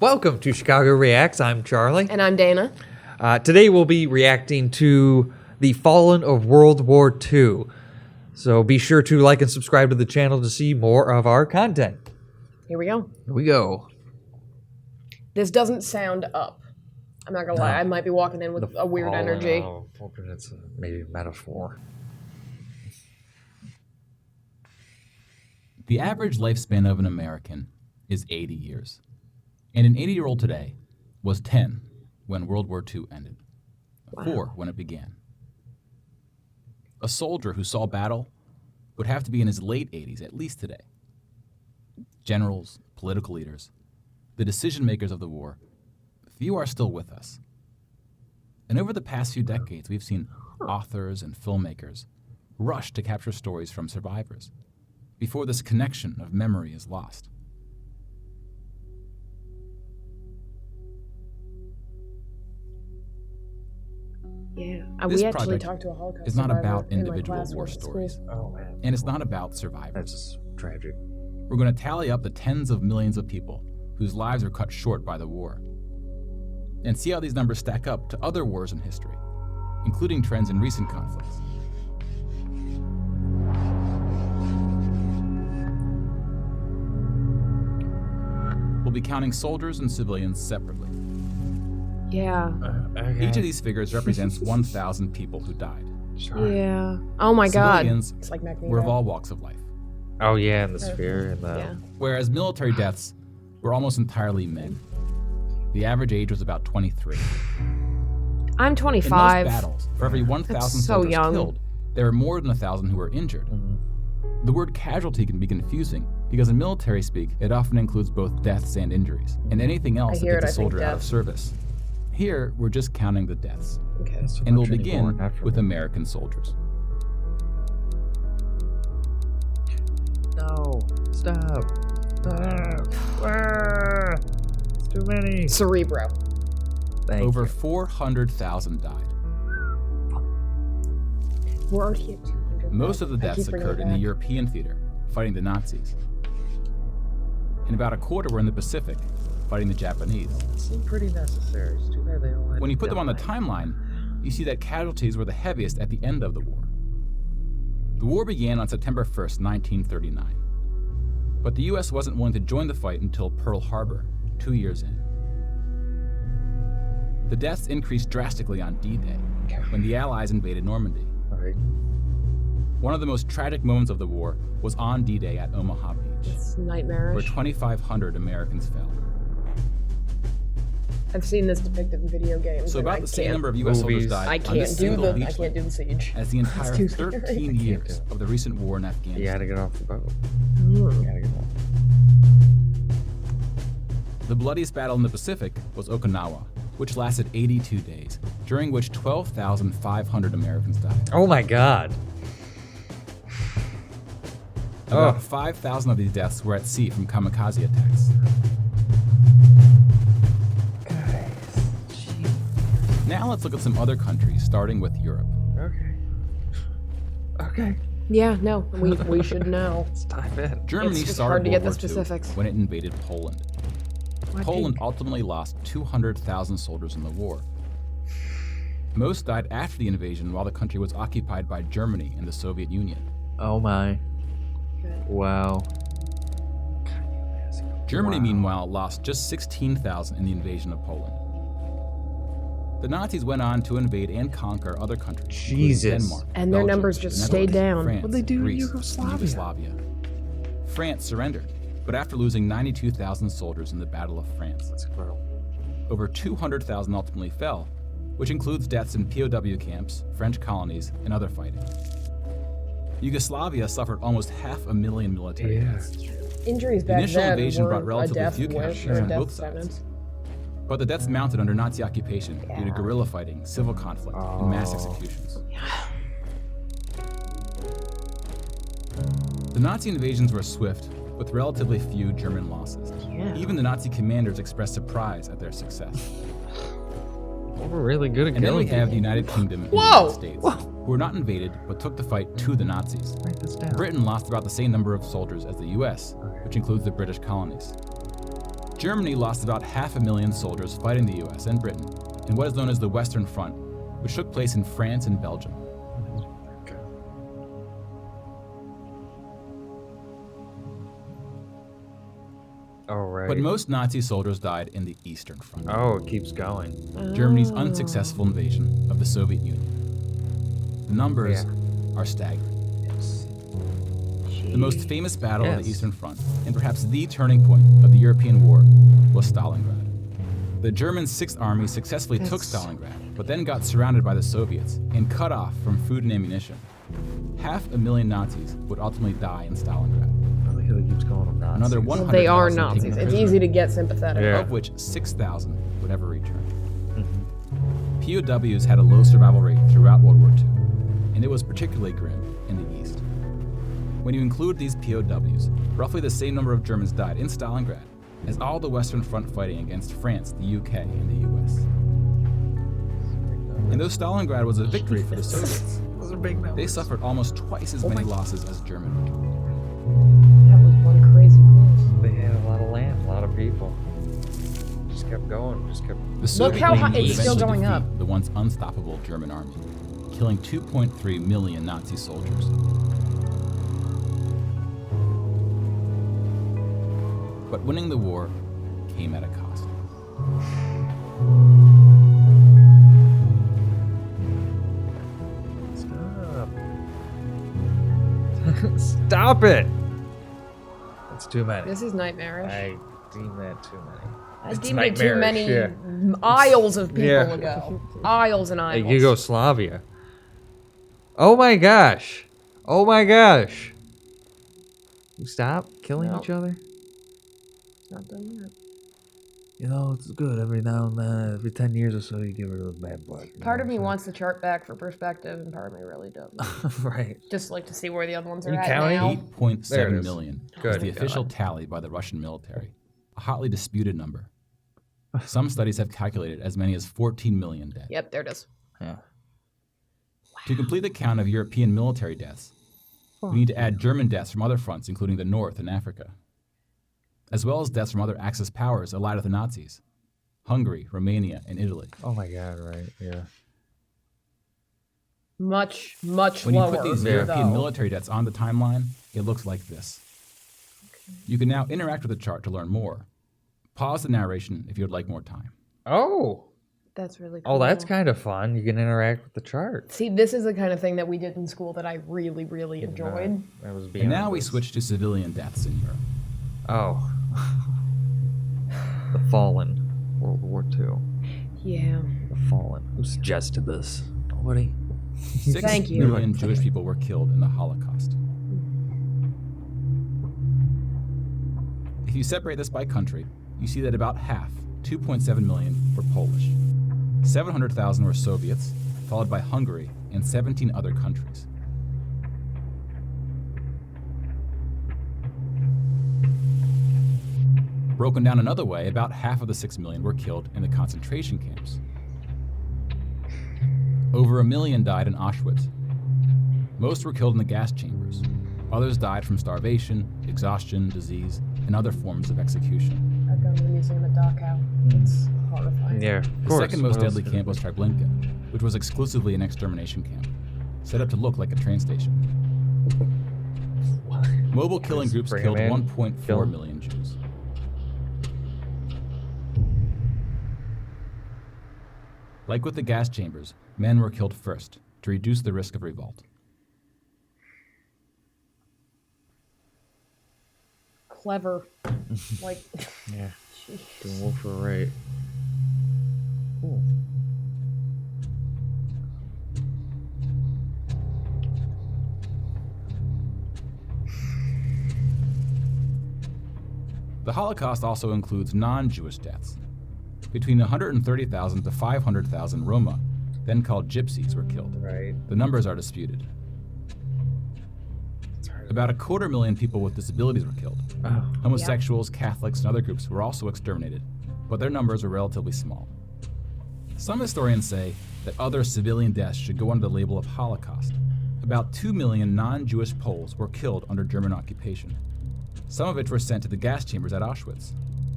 Welcome to Chicago Reacts. I'm Charlie. And I'm Dana. Today we'll be reacting to the fallen of World War II. So be sure to like and subscribe to the channel to see more of our content. Here we go. Here we go. This doesn't sound up. I'm not gonna lie, I might be walking in with a weird energy. It's maybe a metaphor. The average lifespan of an American is 80 years. And an 80-year-old today was 10 when World War II ended, 4 when it began. A soldier who saw battle would have to be in his late 80s, at least today. Generals, political leaders, the decision makers of the war, few are still with us. And over the past few decades, we've seen authors and filmmakers rush to capture stories from survivors before this connection of memory is lost. Yeah, This we actually project talked to a Holocaust is not survivor about in my individual class war at school. stories, Oh, man. and it's not about survivors. That's tragic. We're going to tally up the tens of millions of people whose lives were cut short by the war, and see how these numbers stack up to other wars in history, including trends in recent conflicts. We'll be counting soldiers and civilians separately. Yeah. Each of these figures represents 1,000 people who died. Sure. Yeah. Oh my god. Civilians It's like Magneto. were of all walks of life, Oh, yeah, and the sphere and the... Yeah. whereas military deaths were almost entirely men. The average age was about 23. I'm In 25. most battles, for every 1,000 so soldiers young. killed, there were more than 1,000 who were injured. The word casualty can be confusing because in military speak, it often includes both deaths and injuries, and anything else that hear gets it, a I think soldier out of death. service. Here, we're just counting the deaths, Okay. and we'll begin with American soldiers. No. Stop. Stop. It's too many. Cerebro. Thank Over you. 400,000 died. We're already at 200. Most of the I deaths keep bringing occurred it in the back. European theater, fighting the Nazis. And about a quarter were in the Pacific, fighting the Japanese. It seemed pretty necessary. It's too bad they all had When you to put them on the die. timeline, you see that casualties were the heaviest at the end of the war. The war began on September 1st, 1939. But the US wasn't willing to join the fight until Pearl Harbor, 2 years in. The deaths increased drastically on D-Day, when the Allies invaded Normandy. All right. One of the most tragic moments of the war was on D-Day at Omaha Beach, It's where nightmarish. 2,500 Americans fell. I've seen this depicted in video games. So and about I the same can't- number of US soldiers Movies. died I on can't this do single the. I beachlet can't do the siege. as the entire too scary. 13 years of the recent war in Afghanistan. You gotta get off the boat. Mm. You gotta get off. The bloodiest battle in the Pacific was Okinawa, which lasted 82 days, during which 12,500 Americans died. Oh my god. About 5,000 of these deaths were at sea from kamikaze attacks. Now let's look at some other countries, starting with Europe. Okay. Okay. Yeah, no, we should know. Let's dive in. Germany It's started hard to get World the War II specifics. when it invaded Poland. Why'd Poland they- ultimately lost 200,000 soldiers in the war. Most died after the invasion while the country was occupied by Germany and the Soviet Union. Oh my. Good. Wow. Germany, Wow. meanwhile, lost just 16,000 in the invasion of Poland. The Nazis went on to invade and conquer other countries, including Jesus. Denmark, And their Belgium, numbers the just Netherlands, stayed down. France, What'd they do in Greece, and Yugoslavia? Yugoslavia. France surrendered, but after losing 92,000 soldiers in the Battle of France. That's incredible. Over 200,000 ultimately fell, which includes deaths in POW camps, French colonies, and other fighting. Yugoslavia suffered almost 500,000 military Yeah. deaths. Injuries The back initial then invasion were brought a relatively death few wish casualties or a on death both sides. sentence. But the deaths mounted under Nazi occupation due to guerrilla fighting, civil conflict, and mass executions. The Nazi invasions were swift, with relatively few German losses. Yeah. Even the Nazi commanders expressed surprise at their success. Well, we're really good at And then we killing have the people. United Kingdom and the Whoa! United States, who were not invaded but took the fight to the Nazis. Write this down. Britain lost about the same number of soldiers as the US, which includes the British colonies. Germany lost about 500,000 soldiers fighting the US and Britain in what is known as the Western Front, which took place in France and Belgium. All right. But most Nazi soldiers died in the Eastern Front, Oh, it keeps going. Germany's unsuccessful invasion of the Soviet Union. The numbers are staggering. The most famous battle of the Eastern Front, and perhaps the turning point of the European war, was Stalingrad. The German 6th Army successfully took Stalingrad, but then got surrounded by the Soviets and cut off from food and ammunition. 500,000 Nazis would ultimately die in Stalingrad. I like how it keeps going on Nazis. Another 100,000 They are taken Nazis. It's prisoner, easy to get sympathetic. Yeah. of which 6,000 would ever return. POWs had a low survival rate throughout World War II, and it was particularly grim in the East. When you include these POWs, roughly the same number of Germans died in Stalingrad as all the Western Front fighting against France, the UK, and the US. And though Stalingrad was a victory for the Soviets, Those are big numbers. they suffered almost twice as many losses as Germany. That was one crazy place. They had a lot of land, a lot of people. Just kept going, just kept... The Soviet how high- Union it's still eventually going up. defeated the once unstoppable German army, killing 2.3 million Nazi soldiers. But winning the war came at a cost. Stop. Stop it! That's too many. This is nightmarish. I deem that too many. I It's deemed it too many nightmarish, aisles of people Yeah. ago. Aisles and Hey, aisles. Yugoslavia. Oh my gosh. Oh my gosh. You stop killing No. each other? Not done yet. You know, it's good every now and then. Every 10 years or so, you get rid of the bad blood. you Part know of me what wants the chart back for perspective, and part of me really doesn't. I'm saying? Right. Just like to see where the other ones are You at counting? now. 8.7 There it is. million Good. is the official tally by the Russian military, a hotly disputed number. Some studies have calculated as many as 14 million dead. Yep, there it is. Yeah. To complete the count of European military deaths, we need to add German deaths from other fronts, including the North and Africa, as well as deaths from other Axis powers allied with the Nazis: Hungary, Romania, and Italy. Oh my god, right. Yeah. Much, much When you lower. put these though. European military deaths on the timeline, it looks like this. You can now interact with the chart to learn more. Pause the narration if you would like more time. Oh. That's really cool. Oh, that's kind of fun. You can interact with the chart. See, this is the kind of thing that we did in school that I really, really enjoyed. That was And beyond now we this. switch to civilian deaths in Europe. Oh. The Fallen. World War II. Yeah. The Fallen. Who suggested this? Nobody. 6 Thank you. million Jewish people were killed in the Holocaust. If you separate this by country, you see that about half, 2.7 million, were Polish. 700,000 were Soviets, followed by Hungary and 17 other countries. Broken down another way, about half of the 6 million were killed in the concentration camps. Over 1 million died in Auschwitz. Most were killed in the gas chambers. Others died from starvation, exhaustion, disease, and other forms of execution. I've gone to the museum at Dachau. It's horrifying. Yeah. The second most deadly camp was Treblinka, which was exclusively an extermination camp, set up to look like a train station. Mobile killing groups Bring 'em killed in, 1.4 kill 'em. million Jews. Like with the gas chambers, men were killed first to reduce the risk of revolt. Clever. Like, Yeah. Doing wolf for right. Cool. The Holocaust also includes non-Jewish deaths. Between 130,000 to 500,000 Roma, then called Gypsies, were killed. Right. The numbers are disputed. About 250,000 people with disabilities were killed. Oh. Homosexuals, Catholics, and other groups were also exterminated, but their numbers were relatively small. Some historians say that other civilian deaths should go under the label of Holocaust. About 2 million non-Jewish Poles were killed under German occupation, some of which were sent to the gas chambers at Auschwitz.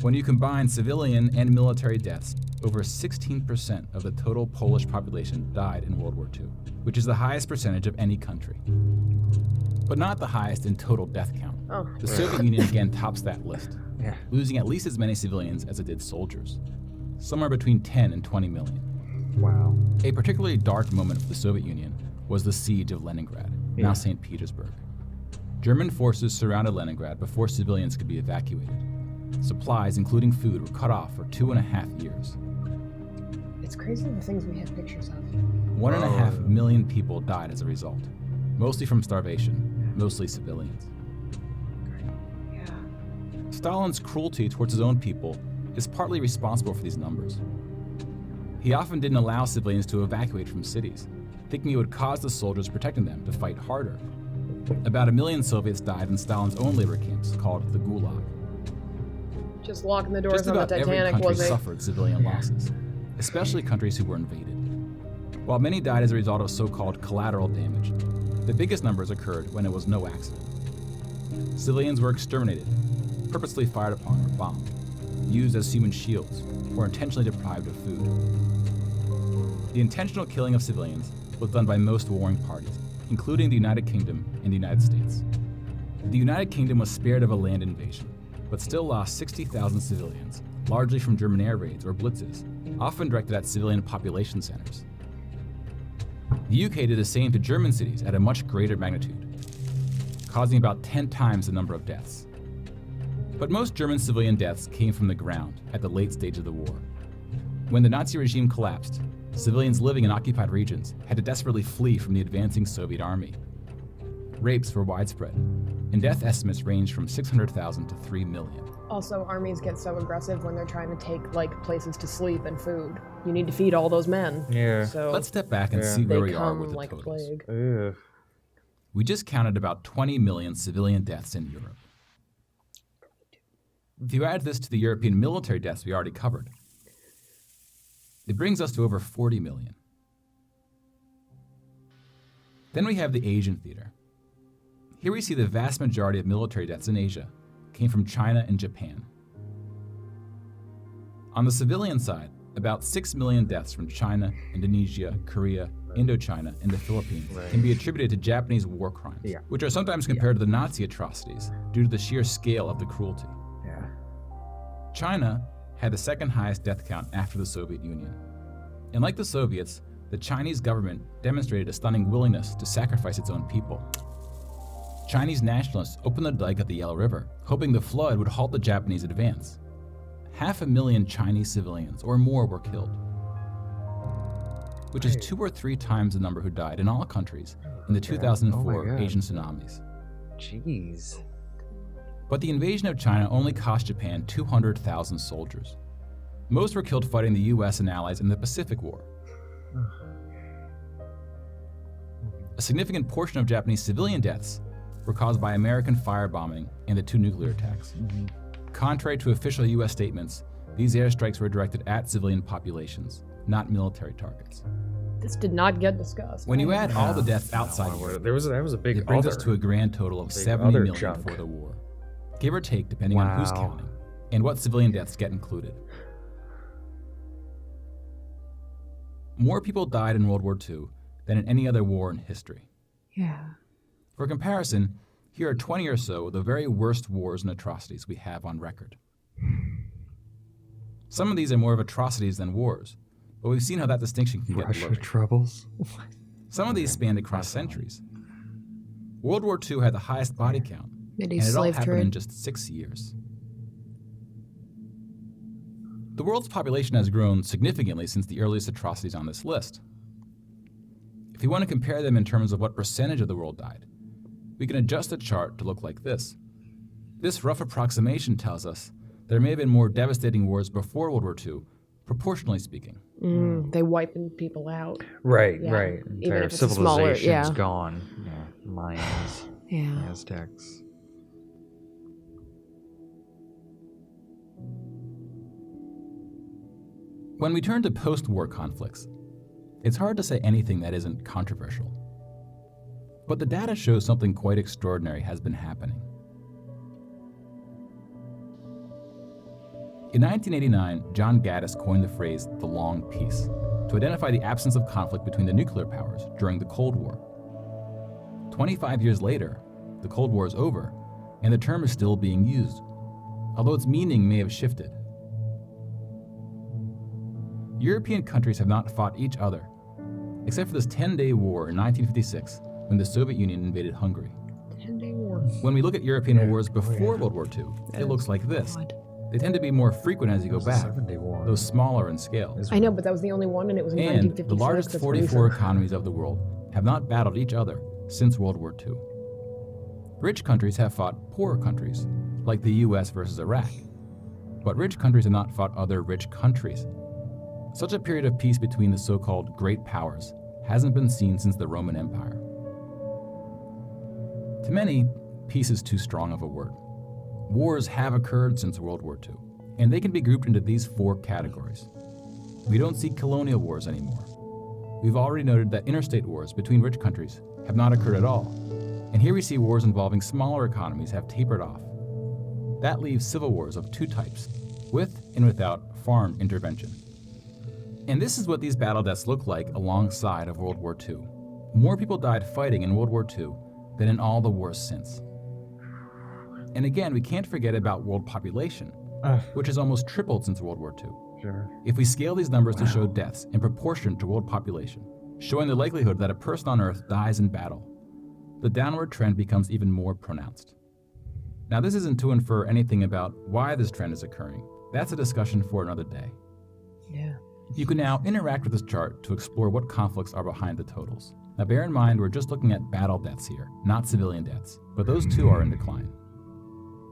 When you combine civilian and military deaths, over 16% of the total Polish population died in World War II, which is the highest percentage of any country. But not the highest in total death count. Oh. The Soviet Union again tops that list, Yeah. losing at least as many civilians as it did soldiers, somewhere between 10 and 20 million. Wow. A particularly dark moment for the Soviet Union was the siege of Leningrad, now St. Petersburg. German forces surrounded Leningrad before civilians could be evacuated. Supplies, including food, were cut off for 2.5 years. It's crazy the things we have pictures of. 1.5 million people died as a result, mostly from starvation, mostly civilians. Yeah. Stalin's cruelty towards his own people is partly responsible for these numbers. He often didn't allow civilians to evacuate from cities, thinking it would cause the soldiers protecting them to fight harder. About 1 million Soviets died in Stalin's own labor camps, called the Gulag. Just locking the doors Just on the about every Titanic country was a... suffered civilian losses, especially countries who were invaded. While many died as a result of so-called collateral damage, the biggest numbers occurred when it was no accident. Civilians were exterminated, purposely fired upon or bombed, used as human shields, or intentionally deprived of food. The intentional killing of civilians was done by most warring parties, including the United Kingdom and the United States. The United Kingdom was spared of a land invasion, but still lost 60,000 civilians, largely from German air raids or blitzes, often directed at civilian population centers. The UK did the same to German cities at a much greater magnitude, causing about 10 times the number of deaths. But most German civilian deaths came from the ground at the late stage of the war. When the Nazi regime collapsed, civilians living in occupied regions had to desperately flee from the advancing Soviet army. Rapes were widespread, and death estimates ranged from 600,000 to 3 million. Also, armies get so aggressive when they're trying to take, like, places to sleep and food. You need to feed all those men. Yeah. So Let's step back and see they where we are come with the like a totals. plague. Ugh. We just counted about 20 million civilian deaths in Europe. If you add this to the European military deaths we already covered, it brings us to over 40 million. Then we have the Asian theater. Here we see the vast majority of military deaths in Asia came from China and Japan. On the civilian side, about 6 million deaths from China, Indonesia, Korea, Indochina, and the Philippines can be attributed to Japanese war crimes, which are sometimes compared to the Nazi atrocities due to the sheer scale of the cruelty. Yeah. China had the second highest death count after the Soviet Union. And like the Soviets, the Chinese government demonstrated a stunning willingness to sacrifice its own people. Chinese nationalists opened the dike at the Yellow River, hoping the flood would halt the Japanese advance. 500,000 Chinese civilians or more were killed, which is 2 or 3 times the number who died in all countries in the 2004 Asian tsunamis. Jeez. But the invasion of China only cost Japan 200,000 soldiers. Most were killed fighting the US and allies in the Pacific War. A significant portion of Japanese civilian deaths were caused by American firebombing and the 2 nuclear attacks. Contrary to official US statements, these airstrikes were directed at civilian populations, not military targets. This did not get discussed. When you add all the deaths outside Europe, That was a big it brings us other. to a grand total of Big 70 other million chunk. for the war, give or take depending on who's Wow. counting, and what civilian deaths get included. More people died in World War II than in any other war in history. Yeah. For comparison, here are 20 or so of the very worst wars and atrocities we have on record. Some of these are more of atrocities than wars, but we've seen how that distinction can get Russia blurred. troubles. Some of these spanned across centuries. World War II had the highest body count, and Mideast it all slave happened in trade. just 6 years. The world's population has grown significantly since the earliest atrocities on this list. If you want to compare them in terms of what percentage of the world died, we can adjust the chart to look like this. This rough approximation tells us there may have been more devastating wars before World War II, proportionally speaking. They wiping people out. Right, Yeah. right. Even Entire if it's a smaller- civilization's yeah. gone. Yeah. Mayans, Yeah. Aztecs. When we turn to post-war conflicts, it's hard to say anything that isn't controversial. But the data shows something quite extraordinary has been happening. In 1989, John Gaddis coined the phrase the long peace to identify the absence of conflict between the nuclear powers during the Cold War. 25 years later, the Cold War is over, and the term is still being used, although its meaning may have shifted. European countries have not fought each other, except for this 10-day war in 1956 when the Soviet Union invaded Hungary. 10-day war. When we look at European wars before World War II, it looks like this. They tend to be more frequent as you go back, 7-day war. though smaller in scale. I know, but that was the only one, and it was in And 1956. the largest That's 44 recent. economies of the world have not battled each other since World War II. Rich countries have fought poorer countries, like the US versus Iraq. But rich countries have not fought other rich countries. Such a period of peace between the so-called great powers hasn't been seen since the Roman Empire. To many, peace is too strong of a word. Wars have occurred since World War II, and they can be grouped into these 4 categories. We don't see colonial wars anymore. We've already noted that interstate wars between rich countries have not occurred at all, and here we see wars involving smaller economies have tapered off. That leaves civil wars of 2 types, with and without foreign intervention. And this is what these battle deaths look like alongside of World War II. More people died fighting in World War II than in all the wars since. And again, we can't forget about world population, which has almost tripled since World War II. Sure. If we scale these numbers to show deaths in proportion to world population, showing the likelihood that a person on Earth dies in battle, the downward trend becomes even more pronounced. Now, this isn't to infer anything about why this trend is occurring. That's a discussion for another day. Yeah. You can now interact with this chart to explore what conflicts are behind the totals. Now, bear in mind, we're just looking at battle deaths here, not civilian deaths, but those too are in decline.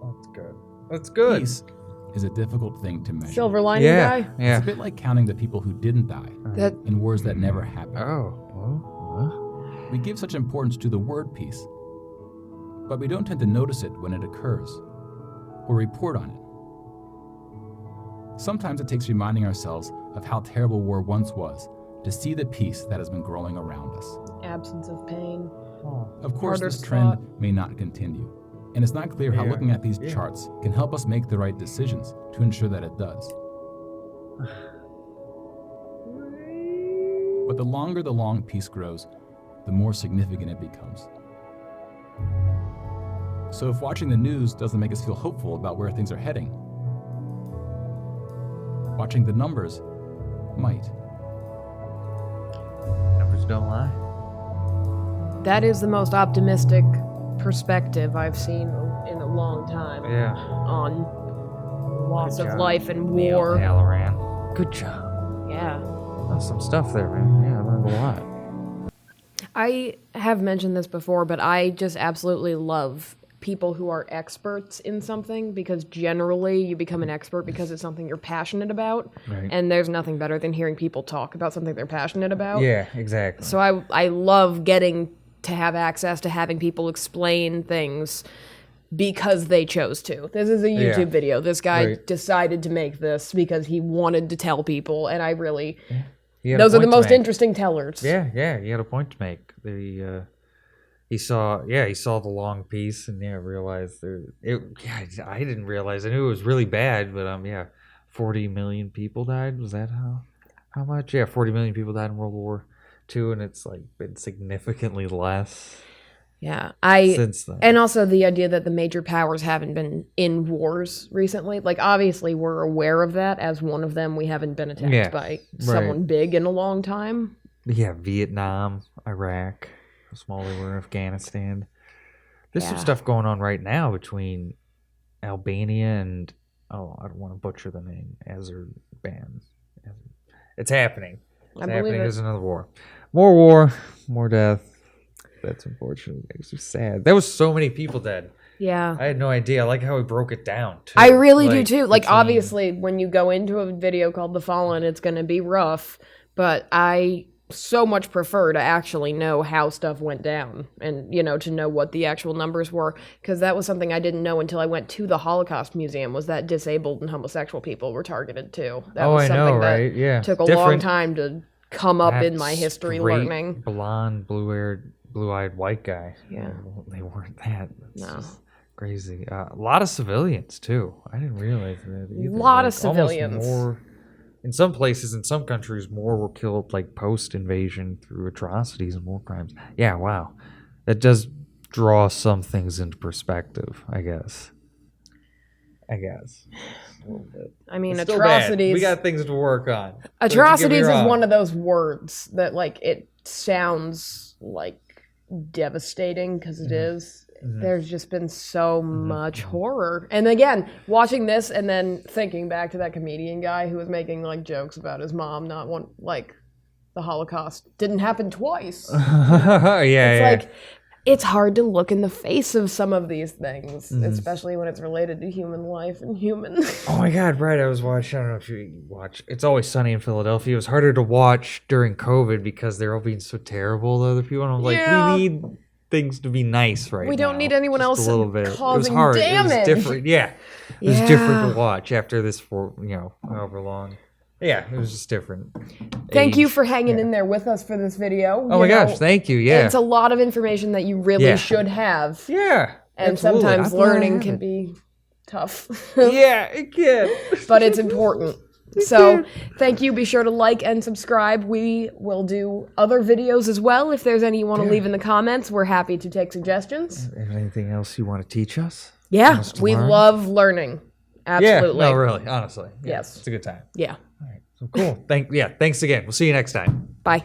That's good. That's good. Peace is a difficult thing to measure. Silver lining Yeah. guy. It's Yeah. a bit like counting the people who didn't die That in wars that never happened. Oh. We give such importance to the word peace, but we don't tend to notice it when it occurs or report on it. Sometimes it takes reminding ourselves of how terrible war once was to see the peace that has been growing around us. absence of pain. Of course, Harder this trend spot. may not continue, and it's not clear how Yeah. looking at these Yeah. charts can help us make the right decisions to ensure that it does. But the longer the long peace grows, the more significant it becomes. So if watching the news doesn't make us feel hopeful about where things are heading, watching the numbers might. Numbers don't lie. That is the most optimistic perspective I've seen in a long time Yeah. on loss Good of job, life and Neil war. Halloran. Good job. Yeah. That's some stuff there, man. Yeah, I learned a lot. I have mentioned this before, but I just absolutely love people who are experts in something, because generally you become an expert because it's something you're passionate about. Right. And there's nothing better than hearing people talk about something they're passionate about. Yeah, exactly. So I love getting to have access to having people explain things because they chose to. This is a YouTube Yeah. video. This guy Right. decided to make this because he wanted to tell people, and I really... He had a Those are the point to most make. interesting tellers. Yeah, he had a point to make. He saw the long piece and realized I didn't realize. I knew it was really bad, but 40 million people died. Was that how much? Yeah, 40 million people died in World War II, and it's like been significantly less Yeah. since then. And also the idea that the major powers haven't been in wars recently. Like, obviously, we're aware of that. As one of them, we haven't been attacked Yeah, by someone big in a long time. Yeah, Vietnam, Iraq, how small they were in Afghanistan. There's some Yeah. stuff going on right now between Albania and I don't want to butcher the name, Azerbaijan. It's happening. It's I believe happening. it. There's another war. More war, more death. That's unfortunate. It makes me sad. There was so many people dead. Yeah. I had no idea. I like how he broke it down too. I really do too. Like, between- obviously, when you go into a video called The Fallen, it's going to be rough, but I so much prefer to actually know how stuff went down and, to know what the actual numbers were, because that was something I didn't know until I went to the Holocaust Museum, was that disabled and homosexual people were targeted too. That was I something know, that right? Yeah. took a long Different. time to come up in my That history straight, learning. blonde, blue-eyed white guy. Yeah. They weren't that. That's No. just crazy. A lot of civilians too. I didn't realize that either. Lot of Like, almost civilians. more in some places, in some countries, more were killed like post invasion through atrocities and war crimes. Yeah, wow, that does draw some things into perspective. I guess. A little bit. I mean, It's still bad. atrocities. We got things to work on. Don't you get me Atrocities is wrong. one of those words that, like, it sounds like devastating because it is. There's just been so much horror. And again, watching this and then thinking back to that comedian guy who was making like jokes about his mom not want like the Holocaust didn't happen twice. yeah, It's yeah. like it's hard to look in the face of some of these things, especially when it's related to human life and human. Oh my god, right. I was watching, I don't know if you watch It's Always Sunny in Philadelphia. It was harder to watch during COVID because they're all being so terrible to other people. And I'm like, Yeah. we need things to be nice right now. We don't need anyone Just else a little bit. It was causing hard. damage. It was different. Yeah. It was Yeah. different to watch after this for, however long. Yeah, it was just different. Thank you Age. for hanging in there with us for this video. Oh my gosh, thank you. Yeah. It's a lot of information that you really Yeah. should have. Yeah. And absolutely. sometimes I'm glad I learning have can it. be tough. Yeah, it can. But it's important. So thank you. Be sure to like and subscribe. We will do other videos as well. If there's any you want to leave in the comments, we're happy to take suggestions. Anything else you want to teach us? Yeah, Want us to we learn? love learning. Absolutely. Yeah, no, really, honestly. Yeah, Yes. It's a good time. Yeah. All right. So cool. Thanks again. We'll see you next time. Bye.